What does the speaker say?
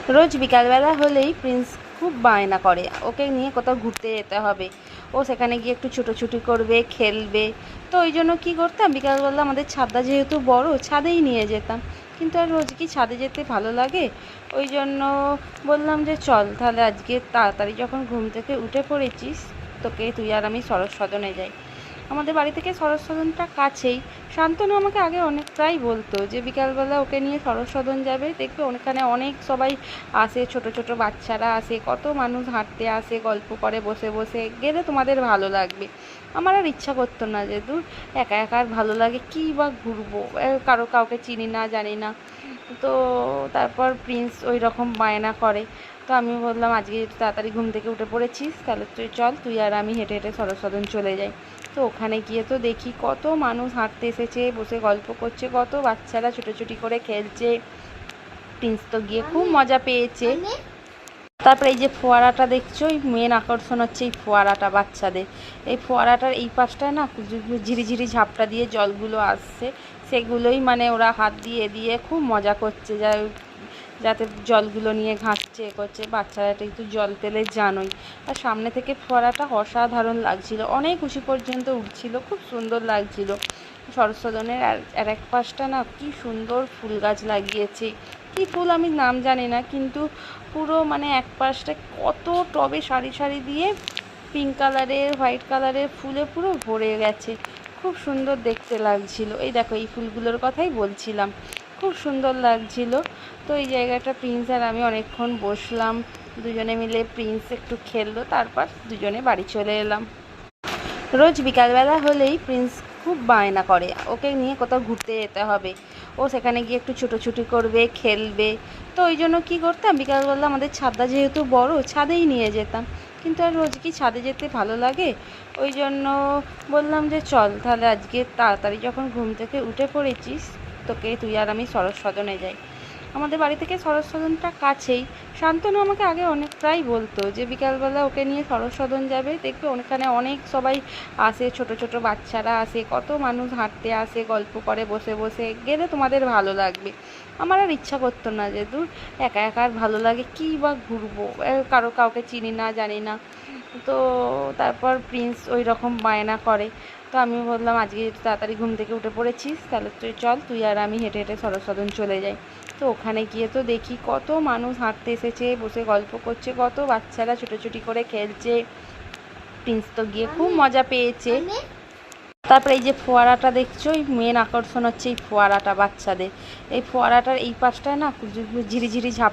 রোজ বিকালবেলা হলেই প্রিন্স খুব বায়না করে ওকে নিয়ে কোথাও ঘুরতে যেতে হবে। ও সেখানে গিয়ে একটু ছুটোছুটি করবে, খেলবে। তো ওই জন্য কী করতাম, বিকালবেলা আমাদের ছাদটা যেহেতু বড়, ছাদেই নিয়ে যেতাম। কিন্তু আর রোজ কি ছাদে যেতে ভালো লাগে? ওই জন্য বললাম যে চল তাহলে আজকে তাড়াতাড়ি যখন ঘুম থেকে উঠে পড়েছিস, তোকে তুই আর আমি সরস সদনে যাই। আমাদের বাড়ি থেকে সরস সদনটা কাছেই। শান্তনু আমাকে আগে অনেক প্রায় বলতো যে বিকালবেলা ওকে নিয়ে সরস সদন যাবে, দেখবে ওখানে অনেক সবাই আসে, ছোট ছোট বাচ্চারা আসে, কত মানুষ হাঁটতে আসে, গল্প করে বসে বসে, গেলে তোমাদের ভালো লাগবে। আমার আর ইচ্ছা করতো না, যে দূর একা একা আর ভালো লাগে, কী বা ঘুরবো, কাউকে চিনি না জানি না। তো তারপর প্রিন্স ওই রকম বায়না করে। তো আমি বললাম আজকে যেহেতু তাড়াতাড়ি ঘুম থেকে উঠে পড়েছিস, তাহলে তুই চল, তুই আর আমি হেঁটে হেঁটে সরস সদন চলে যাই। তো ওখানে গিয়ে তো দেখি কত মানুষ হাঁটতে এসেছে, বসে গল্প করছে, কত বাচ্চারা ছুটোছুটি করে খেলছে। প্রিন্স তো গিয়ে খুব মজা পেয়েছে। তারপরে এই যে ফোয়ারাটা দেখছো, এই মেন আকর্ষণ হচ্ছে এই ফোয়ারাটা বাচ্চাদের। এই ফোয়ারাটার এই পাশটায় না ঝিরিঝিরি ঝাপটা দিয়ে জলগুলো আসছে, সেগুলোই মানে ওরা হাত দিয়ে দিয়ে খুব মজা করছে, যাতে জলগুলো নিয়ে ঘাঁটছে করছে। বাচ্চারা একটু জল পেলে জানোই। আর সামনে থেকে ফোয়ারাটা অসাধারণ লাগছিল, অনেক উঁচু পর্যন্ত উঠছিল, খুব সুন্দর লাগছিল। সরস সদনের আর এক পাশটা না কি সুন্দর ফুল গাছ লাগিয়েছে। কী ফুল আমি নাম জানি না, কিন্তু পুরো মানে এক পাশটা কত টবে সারি সারি দিয়ে পিঙ্ক কালারের, হোয়াইট কালারের ফুলে পুরো ভরে গেছে। খুব সুন্দর দেখতে লাগছিল। এই দেখো, এই ফুলগুলোর কথাই বলছিলাম, খুব সুন্দর লাগছিল। তো এই জায়গাটা প্রিন্স আর আমি অনেকক্ষণ বসলাম, দুজনে মিলে। প্রিন্স একটু খেললো, তারপর দুজনে বাড়ি চলে এলাম। রোজ বিকালবেলা হলেই প্রিন্স খুব বায়না করে ওকে নিয়ে কোথাও ঘুরতে যেতে হবে। ও সেখানে গিয়ে একটু ছুটোছুটি করবে, খেলবে। তো ওই জন্য কী করতাম, বিকালবেলা আমাদের ছাদটা যেহেতু বড়, ছাদেই নিয়ে যেতাম। কিন্তু আর রোজ কি ছাদে যেতে ভালো লাগে? ওই জন্য বললাম যে চল তাহলে আজকে তাড়াতাড়ি যখন ঘুম থেকে উঠে পড়েছিস, তোকে তুই আর আমি সরস সদনে যাই। আমাদের বাড়ি থেকে সরস সদনটা কাছেই। শান্তনু আমাকে আগে অনেক প্রায় বলতো যে বিকালবেলা ওকে নিয়ে সরস সদন যাবে, দেখবে ওখানে অনেক সবাই আসে, ছোট ছোট বাচ্চারা আসে, কত মানুষ হাঁটতে আসে, গল্প করে বসে বসে, গেলে তোমাদের ভালো লাগবে। আমার আর ইচ্ছা করতো না, যে দূর একা একা আর ভালো লাগে, কী বা ঘুরবো, কাউকে চিনি না জানি না। তো তারপর প্রিন্স ওই রকম বায়না করে। তো আমি বললাম আজকে যেহেতু তাড়াতাড়ি ঘুম থেকে উঠে পড়েছিস, তাহলে তুই চল, তুই আর আমি হেঁটে হেঁটে সরস সদন চলে যাই। তো ওখানে গিয়ে তো দেখি কত মানুষ হাঁটতে এসেছে, বসে গল্প করছে, কত বাচ্চারা ছুটোছুটি করে খেলছে। প্রিন্স তো গিয়ে খুব মজা পেয়েছে। তারপরে এই যে ফোয়ারাটা দেখছো, এই মেন আকর্ষণ হচ্ছে এই ফোয়ারাটা বাচ্চাদের। এই ফোয়ারাটার এই পাশটায় না ঝিরিঝিরি ঝাপ